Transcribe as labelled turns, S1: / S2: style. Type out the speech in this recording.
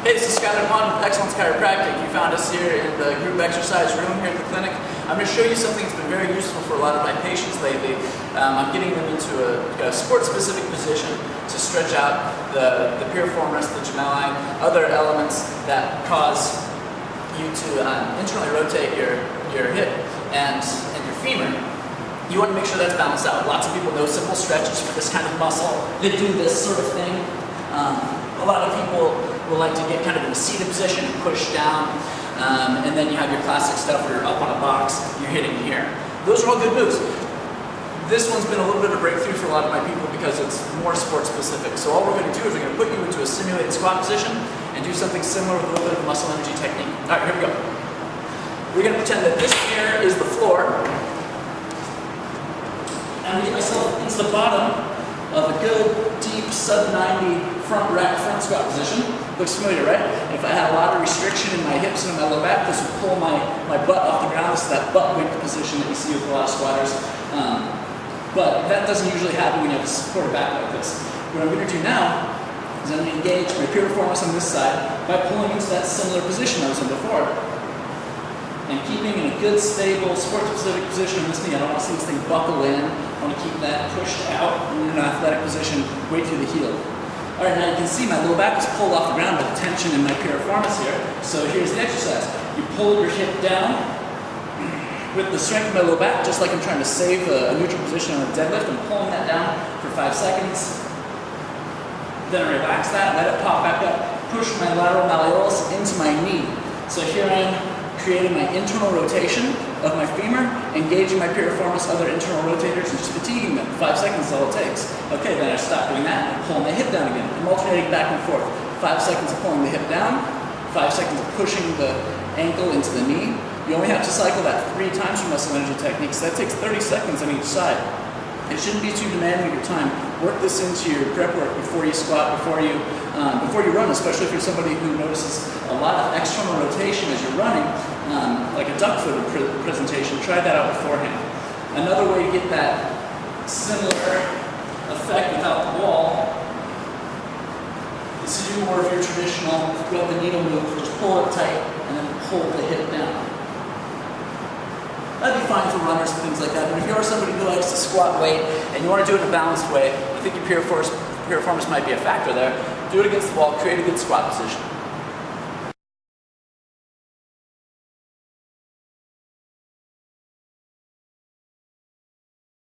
S1: Hey, this is Skyler Pond with Excellence Chiropractic. You found us here in the group exercise room here at the clinic. I'm going to show you something that's been very useful for a lot of my patients lately. I'm getting them into a sport-specific position to stretch out the piriform, rest of the gemelli, other elements that cause you to internally rotate your hip and your femur. You want to make sure that's balanced out. Lots of people know simple stretches for this kind of muscle. They do this sort of thing. A lot of people will like to get kind of in a seated position and push down, and then you have your classic stuff where you're up on a box, you're hitting here. Those are all good moves. This one's been a little bit of a breakthrough for a lot of my people because it's more sport specific. So all we're going to do is we're going to put you into a simulated squat position and do something similar with a little bit of muscle energy technique. All right, here we go. We're going to pretend that this here is the floor. I'm going to get myself into the bottom of a good, deep, sub-90 front squat position. Looks familiar, right? If I had a lot of restriction in my hips and in my low back, this would pull my butt off the ground. This is that butt wink position that you see with a lot of squatters. But that doesn't usually happen when you have a supported back like this. What I'm going to do now is I'm going to engage my piriformis on this side by pulling into that similar position I was in before. And keeping in a good, stable, sport-specific position on this knee. I don't want to see this thing buckle in. I want to keep that pushed out in an athletic position, way through the heel. All right, now you can see my low back is pulled off the ground by the tension in my piriformis here. So here's the exercise. You pull your hip down with the strength of my low back, just like I'm trying to save a neutral position on a deadlift. I'm pulling that down for 5 seconds. Then I relax that, let it pop back up, push my lateral malleolus into my knee. So here I am, creating my internal rotation of my femur, engaging my piriformis, other internal rotators, and just fatiguing them. 5 seconds is all it takes. Okay, then I stop doing that and pull my hip down again. I'm alternating back and forth. 5 seconds of pulling the hip down, 5 seconds of pushing the ankle into the knee. You only have to cycle that 3 times for muscle energy techniques. So that takes 30 seconds on each side. It shouldn't be too demanding of your time. Work this into your prep work before you squat, before you run, especially if you're somebody who notices a lot of external rotation as you're running, like a duck foot presentation. Try that out beforehand. Another way to get that similar effect without the wall is to do more of your traditional throughout the needle move. Just pull it tight and then pull the hip down. That'd be fine for runners and things like that. But if you're somebody who likes to squat weight and you want to do it in a balanced way, I think your piriformis might be a factor there. Do it against the wall, create a good squat position.